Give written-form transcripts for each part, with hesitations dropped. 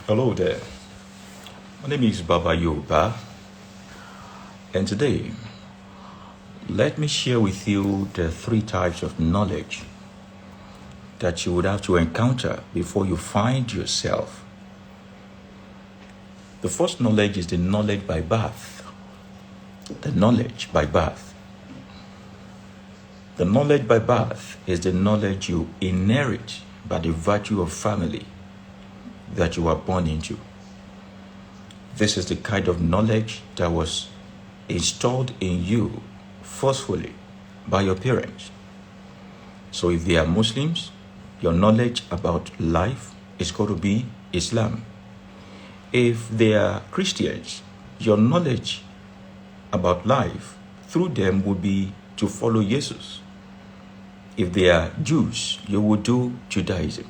Hello there. My name is Baba Yooba, and today let me share with you the three types of knowledge that you would have to encounter before you find yourself. The first knowledge is the knowledge by birth. The knowledge by birth. The knowledge by birth is the knowledge you inherit by the virtue of family that you are born into. This is the kind of knowledge that was installed in you forcefully by your parents. So if they are Muslims, your knowledge about life is going to be Islam. If they are Christians, your knowledge about life through them would be to follow Jesus. If they are Jews, you would do Judaism.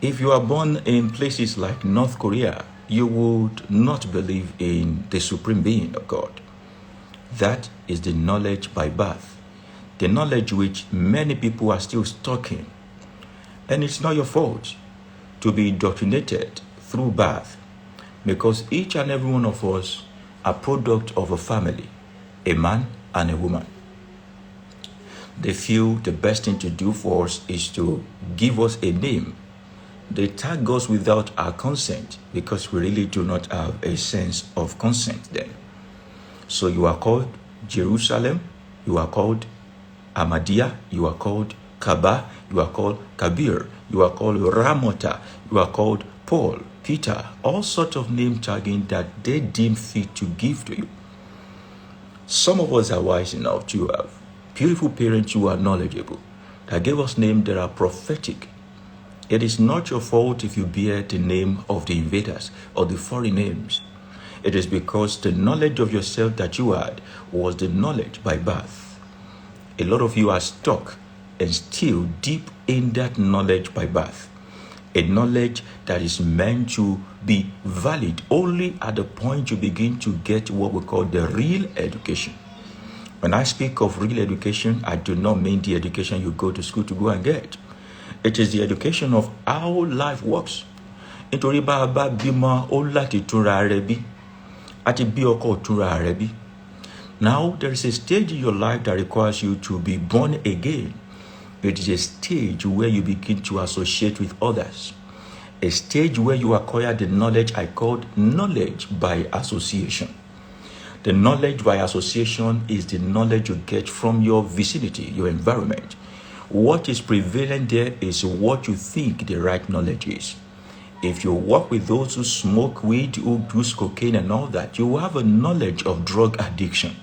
If you are born in places like North Korea, you would not believe in the supreme being of God. That is the knowledge by birth, the knowledge which many people are still stuck in. And it's not your fault to be indoctrinated through birth, because each and every one of us are product of a family, a man and a woman. They feel the best thing to do for us is to give us a name. They tag us without our consent because we really do not have a sense of consent then. So you are called Jerusalem, you are called Ahmadiyya, you are called Kaaba, you are called Kabir, you are called Ramota, you are called Paul, Peter, all sorts of name tagging that they deem fit to give to you. Some of us are wise enough to have beautiful parents who are knowledgeable, that gave us names that are prophetic. It is not your fault if you bear the name of the invaders or the foreign names. It is because the knowledge of yourself that you had was the knowledge by birth. A lot of you are stuck and still deep in that knowledge by birth. A knowledge that is meant to be valid only at the point you begin to get what we call the real education. When I speak of real education, I do not mean the education you go to school to go and get. It is the education of how life works. Nítorí bá a bá bímọ ó láti túnra rẹ̀ bí. Àti bí ọkọ túnra rẹ̀ bí. Now there is a stage in your life that requires you to be born again. It is a stage where you begin to associate with others. A stage where you acquire the knowledge I called knowledge by association. The knowledge by association is the knowledge you get from your vicinity, your environment. What is prevalent there is what you think the right knowledge is. If you work with those who smoke weed, who use cocaine and all that, you have a knowledge of drug addiction.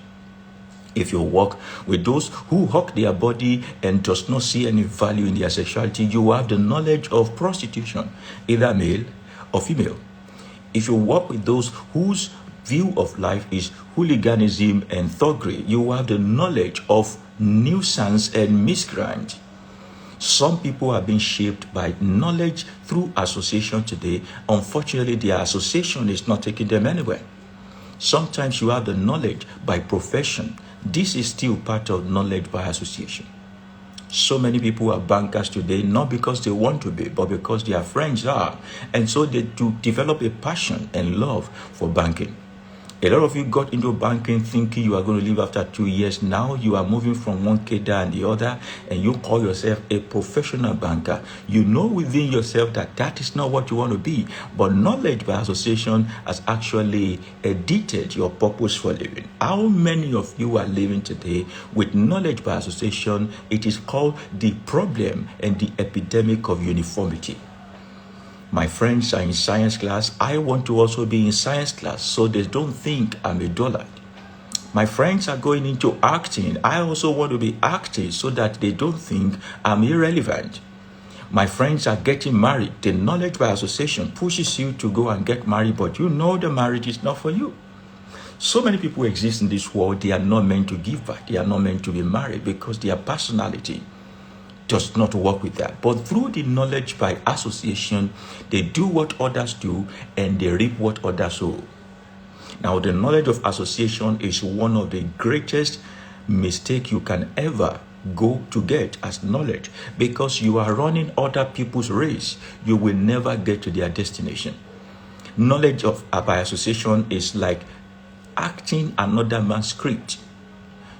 If you work with those who hawk their body and does not see any value in their sexuality, you have the knowledge of prostitution, either male or female. If you work with those whose view of life is hooliganism and thuggery, you have the knowledge of nuisance and miscreant. Some people are being shaped by knowledge through association today. Unfortunately, their association is not taking them anywhere. Sometimes you have the knowledge by profession. This is still part of knowledge by association. So many people are bankers today, not because they want to be, but because their friends are. And so they do develop a passion and love for banking. A lot of you got into banking thinking you are going to live after 2 years. Now you are moving from one cadre and the other, and you call yourself a professional banker. You know within yourself that that is not what you want to be, but knowledge by association has actually edited your purpose for living. How many of you are living today with knowledge by association? It is called the problem and the epidemic of uniformity. My friends are in science class. I want to also be in science class so they don't think I'm a dullard. My friends are going into acting. I also want to be acting so that they don't think I'm irrelevant. My friends are getting married. The knowledge by association pushes you to go and get married, but you know the marriage is not for you. So many people exist in this world. They are not meant to give back. They are not meant to be married because their personality does not work with that. But through the knowledge by association, they do what others do and they reap what others sow. Now, the knowledge of association is one of the greatest mistakes you can ever go to get as knowledge. Because you are running other people's race, you will never get to their destination. Knowledge of by association is like acting another man's script.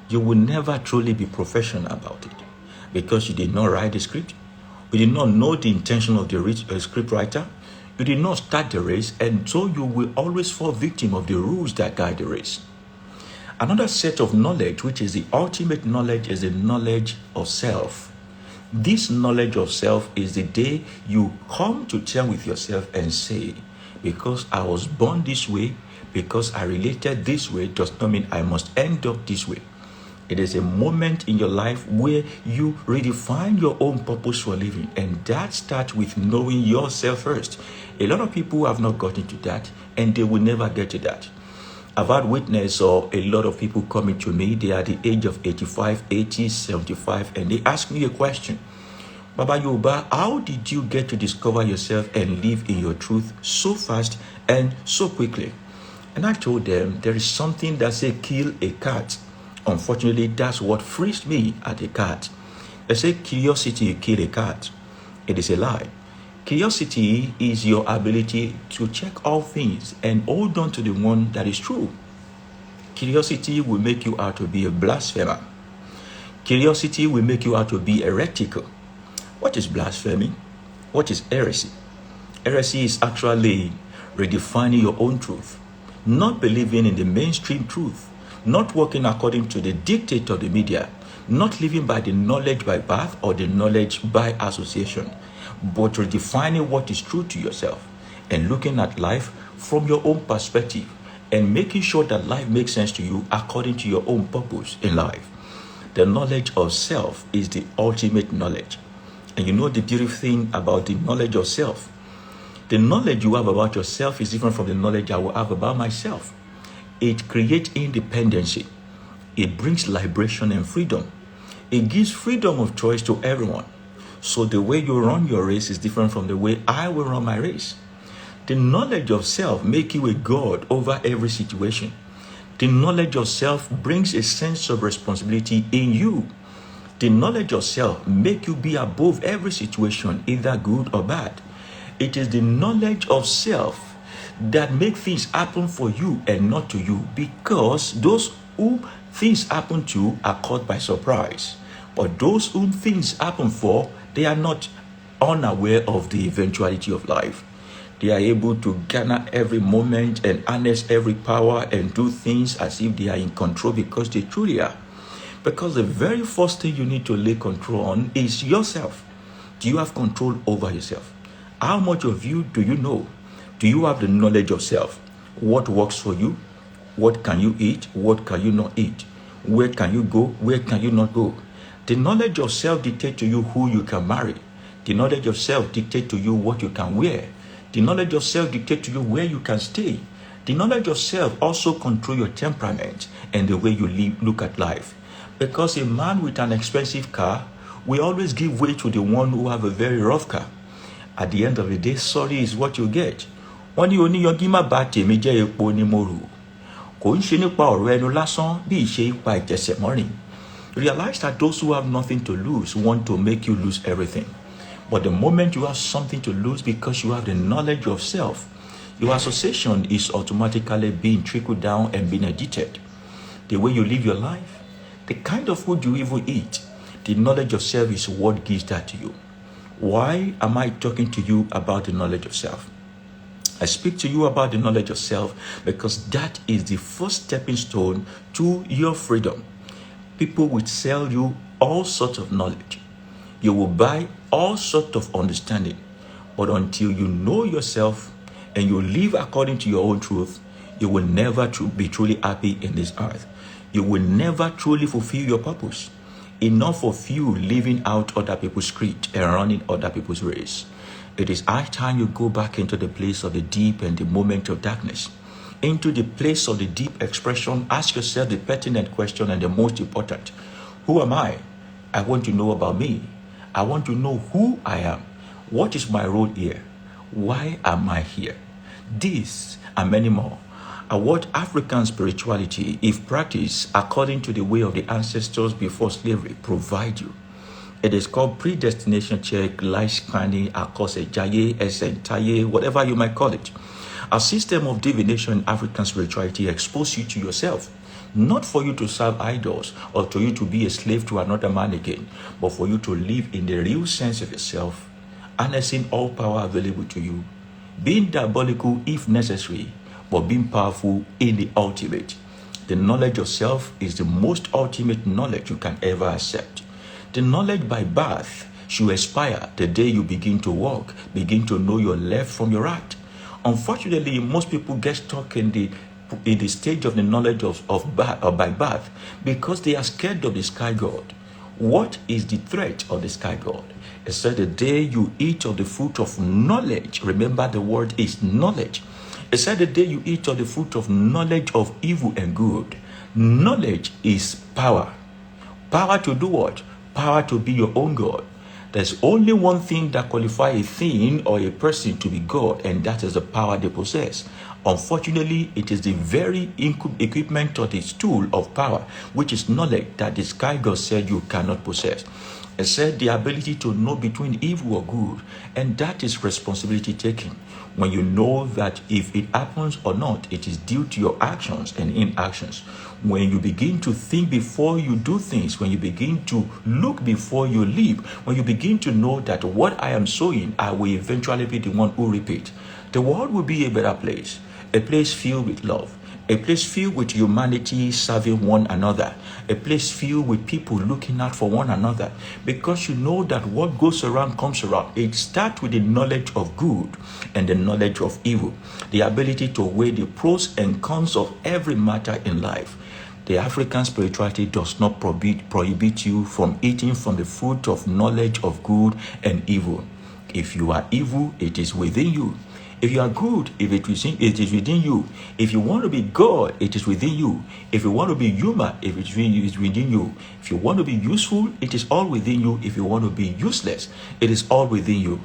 You will never truly be professional about it because you did not write the script. You did not know the intention of the script writer. You did not start the race, and so you will always fall victim of the rules that guide the race. Another set of knowledge, which is the ultimate knowledge, is the knowledge of self. This knowledge of self is the day you come to terms with yourself and say, because I was born this way, because I related this way, does not mean I must end up this way. It is a moment in your life where you redefine your own purpose for living, and that starts with knowing yourself first. A lot of people have not gotten to that, and they will never get to that. I've had witness of a lot of people coming to me. They are at the age of 85, 80, 75, and they ask me a question. Baba Yooba, how did you get to discover yourself and live in your truth so fast and so quickly? And I told them there is something that says kill a cat. Unfortunately, that's what frees me at a cat. They say curiosity kill a cat. It is a lie. Curiosity is your ability to check all things and hold on to the one that is true. Curiosity will make you out to be a blasphemer. Curiosity will make you out to be heretical. What is blasphemy? What is heresy? Heresy is actually redefining your own truth, not believing in the mainstream truth, not working according to the dictate of the media, not living by the knowledge by birth or the knowledge by association, but redefining what is true to yourself and looking at life from your own perspective and making sure that life makes sense to you according to your own purpose in life. The knowledge of self is the ultimate knowledge. And you know the beautiful thing about the knowledge of self? The knowledge you have about yourself is different from the knowledge I will have about myself. It creates independency. It brings liberation and freedom. It gives freedom of choice to everyone. So the way you run your race is different from the way I will run my race. The knowledge of self makes you a god over every situation. The knowledge of self brings a sense of responsibility in you. The knowledge of self makes you be above every situation, either good or bad. It is the knowledge of self that make things happen for you and not to you, because those who things happen to are caught by surprise. But those whom things happen for, they are not unaware of the eventuality of life. They are able to garner every moment and harness every power and do things as if they are in control, because they truly are. Because the very first thing you need to lay control on is yourself. Do you have control over yourself? How much of you do you know? Do you have the knowledge of self? What works for you? What can you eat? What can you not eat? Where can you go? Where can you not go? The knowledge of self dictates to you who you can marry. The knowledge of self dictates to you what you can wear. The knowledge of self dictates to you where you can stay. The knowledge of self also controls your temperament and the way you look at life. Because a man with an expensive car will always give way to the one who have a very rough car. At the end of the day, sorry is what you get. Wọ́n ní oníyanjú má bá tèmi jẹ́ epo ní mo rò. Kò ń ṣe nípa ọ̀rọ̀ ẹnu lásán bí ìṣe ipa ìjẹsẹ̀ mọ́rin. Realize that those who have nothing to lose want to make you lose everything. But the moment you have something to lose because you have the knowledge of self, your association is automatically being trickled down and being edited. The way you live your life, the kind of food you even eat, the knowledge of self is what gives that to you. Why am I talking to you about the knowledge of self? I speak to you about the knowledge of self because that is the first stepping stone to your freedom. People will sell you all sorts of knowledge. You will buy all sorts of understanding. But until you know yourself and you live according to your own truth, you will never be truly happy in this earth. You will never truly fulfill your purpose. Enough of you living out other people's script and running other people's race. It is high time you go back into the place of the deep and the moment of darkness. Into the place of the deep expression, ask yourself the pertinent question and the most important. Who am I? I want to know about me. I want to know who I am. What is my role here? Why am I here? This and many more what African spirituality, if practiced according to the way of the ancestors before slavery, provide you. It is called predestination check, life scanning, akosejaye, esentaye, whatever you might call it. A system of divination in African spirituality exposes you to yourself, not for you to serve idols or for you to be a slave to another man again, but for you to live in the real sense of yourself, harnessing all power available to you, being diabolical if necessary, but being powerful in the ultimate. The knowledge of self is the most ultimate knowledge you can ever accept. The knowledge by birth should expire the day you begin to walk, begin to know your left from your right. Unfortunately, most people get stuck in the stage of the knowledge by birth because they are scared of the sky god. What is the threat of the sky god? It said the day you eat of the fruit of knowledge, remember the word is knowledge. It said the day you eat of the fruit of knowledge of evil and good. Knowledge is power. Power to do what? Power to be your own God. There's only one thing that qualifies a thing or a person to be God, and that is the power they possess. Unfortunately, it is the very equipment or the tool of power, which is knowledge, that the sky god said you cannot possess. It said the ability to know between evil or good, and that is responsibility taking. When you know that if it happens or not, it is due to your actions and inactions. When you begin to think before you do things, when you begin to look before you leap, when you begin to know that what I am sowing, I will eventually be the one who reap it, the world will be a better place, a place filled with love, a place filled with humanity serving one another, a place filled with people looking out for one another, because you know that what goes around comes around. It starts with the knowledge of good and the knowledge of evil, the ability to weigh the pros and cons of every matter in life. The African spirituality does not prohibit you from eating from the fruit of knowledge of good and evil. If you are evil, it is within you. If you are good, it is within you. If you want to be God, it is within you. If you want to be human, it is within you. If you want to be useful, it is all within you. If you want to be useless, it is all within you.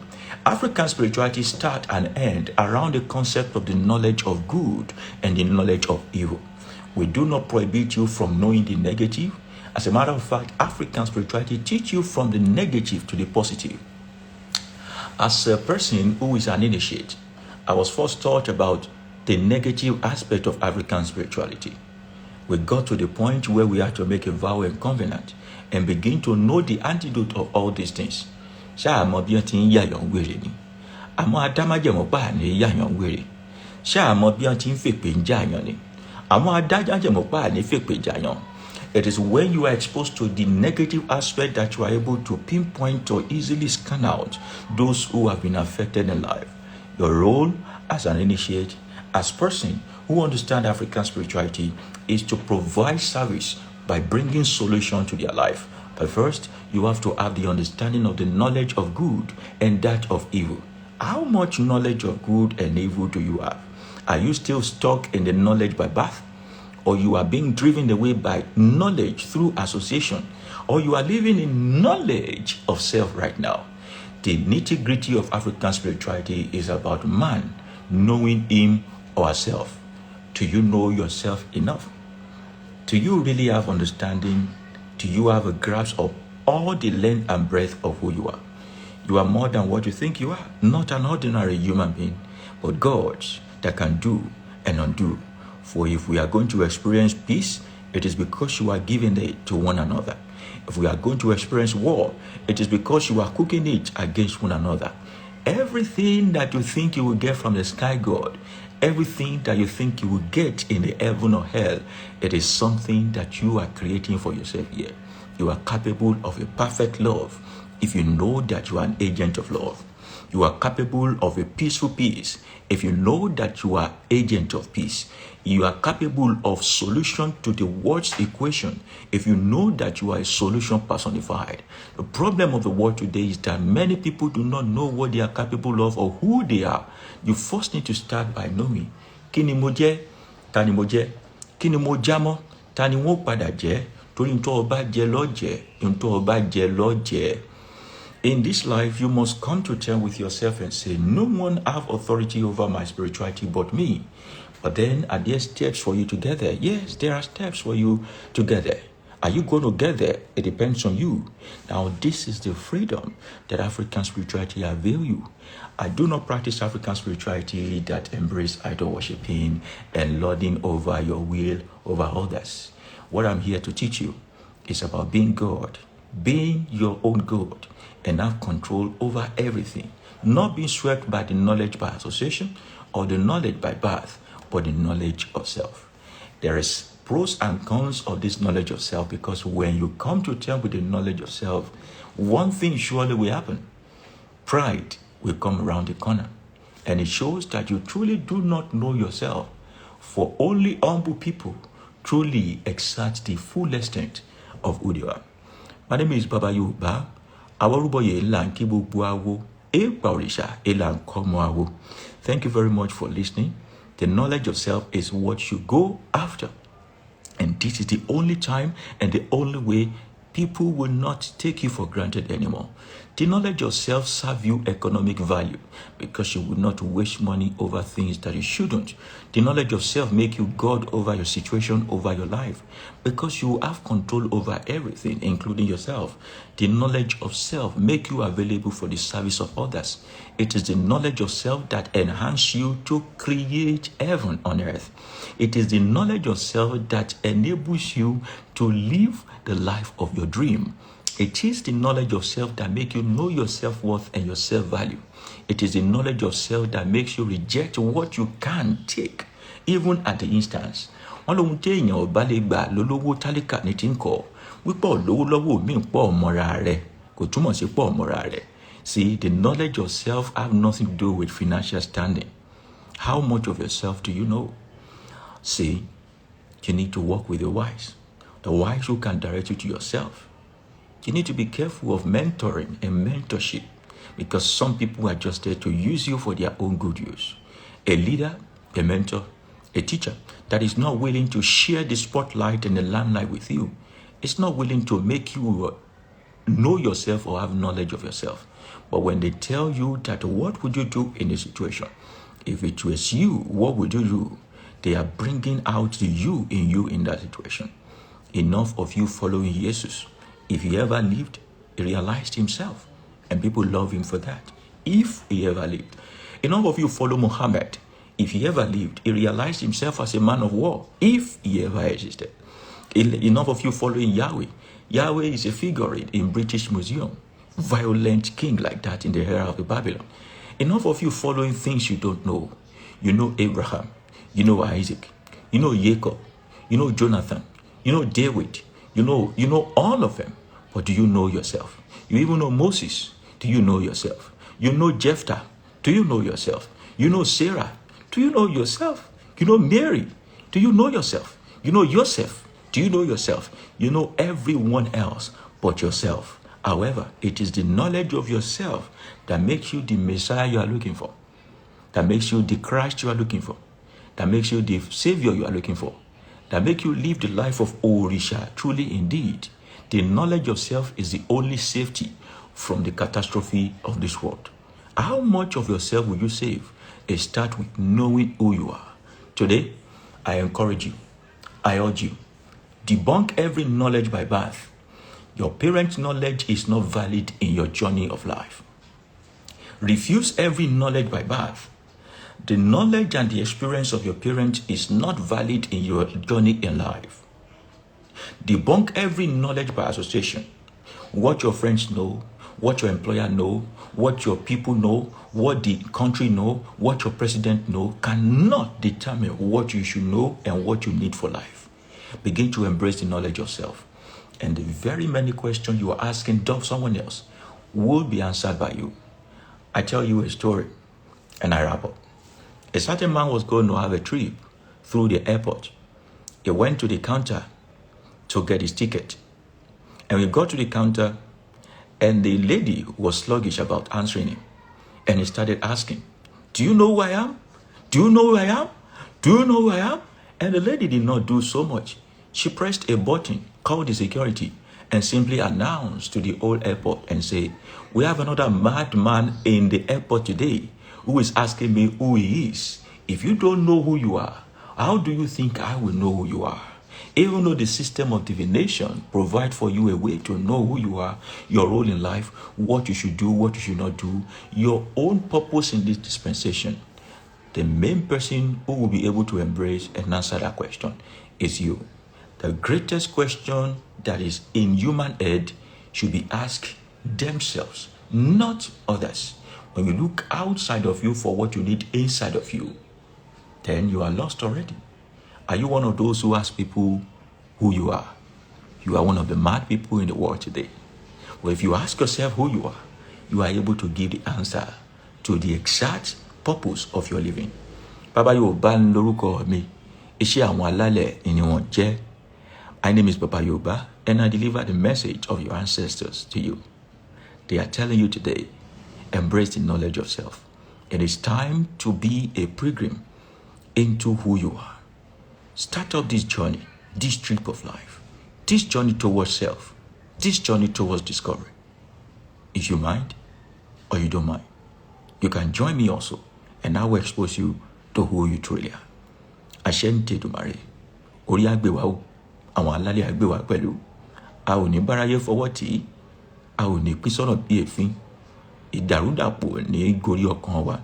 African spirituality starts and ends around the concept of the knowledge of good and the knowledge of evil. We do not prohibit you from knowing the negative. As a matter of fact, African spirituality teaches you from the negative to the positive. As a person who is an initiate, I was first taught about the negative aspect of African spirituality. We got to the point where we had to make a vow and covenant and begin to know the antidote of all these things. Ṣá mọ̀ bí wọ́n ti ń yàyàn wèrè ni. Àmọ́ adámájẹ̀mọ́ bá ní yàyàn wèrè. Ṣá mọ̀ bí wọ́n ti ń fèpè ń jàyàn ni. Àmọ́ adámájẹ̀mọ́ bá ní fèpè jàyàn. It is when you are exposed to the negative aspect that you are able to pinpoint or easily scan out those who have been affected in life. Your role as an initiate, as person who understands African spirituality, is to provide service by bringing solution to their life. But first, you have to have the understanding of the knowledge of good and that of evil. How much knowledge of good and evil do you have? Are you still stuck in the knowledge by birth? Or you are being driven away by knowledge through association? Or you are living in knowledge of self right now? The nitty-gritty of African spirituality is about man knowing him or herself. Do you know yourself enough? Do you really have understanding? Do you have a grasp of all the length and breadth of who you are? You are more than what you think you are. Not an ordinary human being, but God that can do and undo. For if we are going to experience peace, it is because you are giving it to one another. If we are going to experience war, it is because you are cooking it against one another. Everything that you think you will get from the sky god, everything that you think you will get in the heaven or hell, it is something that you are creating for yourself here. You are capable of a perfect love if you know that you are an agent of love. You are capable of a peaceful peace if you know that you are agent of peace. You are capable of solution to the world's equation if you know that you are a solution personified. The problem of the world today is that many people do not know what they are capable of or who they are. You first need to start by knowing. Kini mo jẹ́, tani mo jẹ́, kini mo jámọ́, tani wọ́n padà jẹ́, torí n tó bá jẹ́ ló jẹ́, n tó bá jẹ́ ló jẹ́. In this life, you must come to terms with yourself and say, no one have authority over my spirituality but me. But then, are there steps for you to get there? Yes, there are steps for you to get there. Are you going to get there? It depends on you. Now, this is the freedom that African spirituality avail you. I do not practice African spirituality that embrace idol worshiping and lording over your will over others. What I'm here to teach you is about being God, being your own God, and have control over everything. Not being swept by the knowledge by association or the knowledge by birth, but the knowledge of self. There is pros and cons of this knowledge of self, because when you come to terms with the knowledge of self, one thing surely will happen. Pride will come around the corner, and it shows that you truly do not know yourself. For only humble people truly exert the full extent of who they are. My name is Baba Yooba. Thank you very much for listening. The knowledge of self is what you go after. And this is the only time and the only way people will not take you for granted anymore. The knowledge of self serves you economic value because you will not waste money over things that you shouldn't. The knowledge of self make you God over your situation, over your life, because you have control over everything, including yourself. The knowledge of self make you available for the service of others. It is the knowledge of self that enhances you to create heaven on earth. It is the knowledge of self that enables you to live the life of your dream. It is the knowledge of self that makes you know your self-worth and your self-value. It is the knowledge of self that makes you reject what you can't take, even at the instance. See, the knowledge of self have nothing to do with financial standing. How much of yourself do you know? See, you need to work with the wise who can direct you to yourself. You need to be careful of mentoring and mentorship, because some people are just there to use you for their own good use. A leader, a mentor, a teacher that is not willing to share the spotlight and the limelight with you is not willing to make you know yourself or have knowledge of yourself. But when they tell you that what would you do in a situation, if it was you, what would you do? They are bringing out the you in that situation. Enough of you following Jesus. If he ever lived, he realized himself, and people love him for that. If he ever lived. Enough of you follow Muhammad. If he ever lived, he realized himself as a man of war. If he ever existed. Enough of you following Yahweh. Yahweh is a figurine in British Museum. Violent king like that in the era of the Babylon. Enough of you following things you don't know. You know Abraham. You know Isaac. You know Jacob. You know Jonathan. You know David. You know all of them. But do you know yourself? You even know Moses. Do you know yourself? You know Jephthah. Do you know yourself? You know Sarah. Do you know yourself? You know Mary. Do you know yourself? You know Joseph. Do you know yourself? You know everyone else but yourself. However, it is the knowledge of yourself that makes you the Messiah you are looking for. That makes you the Christ you are looking for. That makes you the Savior you are looking for. That make you live the life of Orisha, truly indeed. The knowledge of self is the only safety from the catastrophe of this world. How much of yourself will you save? It starts with knowing who you are. Today, I encourage you, I urge you, debunk every knowledge by birth. Your parents' knowledge is not valid in your journey of life. Refuse every knowledge by birth. The knowledge and the experience of your parents is not valid in your journey in life. Debunk every knowledge by association. What your friends know, what your employer know, what your people know, what the country know, what your president know, cannot determine what you should know and what you need for life. Begin to embrace the knowledge of self. And the very many questions you are asking of someone else will be answered by you. I tell you a story and I wrap up. A certain man was going to have a trip through the airport. He went to the counter to get his ticket. And we got to the counter, and the lady was sluggish about answering him. And he started asking, "Do you know who I am? Do you know who I am? Do you know who I am?" And the lady did not do so much. She pressed a button, called the security, and simply announced to the whole airport and said, "We have another madman in the airport today who is asking me who he is. If you don't know who you are, How do you think I will know who you are? Even though the system of divination provide for you a way to know who you are, your role in life, what you should do, what you should not do, your own purpose in this dispensation, the main person who will be able to embrace and answer that question is you. The greatest question that is in human head should be asked themselves, not others. When you look outside of you for what you need inside of you, then you are lost already. Are you one of those who ask people who you are? You are one of the mad people in the world today. Well, if you ask yourself who you are able to give the answer to the exact purpose of your living. Baba Yooba lórúkọ mi, iṣẹ́ àwọn alálẹ̀ ni wọ́n jẹ́. My name is Papa Yooba, and I deliver the message of your ancestors to you. They are telling you today, embrace the knowledge of self. It is time to be a pilgrim into who you are. Start up this journey, this trip of life, this journey towards self, this journey towards discovery. If you mind or you don't mind, you can join me also, and I will expose you to who you truly are. Ashente Dumare, orí àgbèwà o, àwọn alálẹ̀ àgbèwà pẹ̀lú. A ò ní báráyé fọwọ́ tì, a ò ní pín sọ́nà bí èéfín. Ìdàrúdàpọ̀ ní gorí ọkàn wa.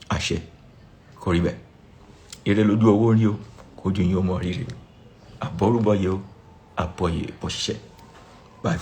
Àṣẹ, kò rí bẹ́ẹ̀. Ire lójú owó rí o, kójú yín ó mọ rírì. Àbọ̀rúbọyè o, àbọ̀yè bọ̀ṣiṣẹ́. Bye.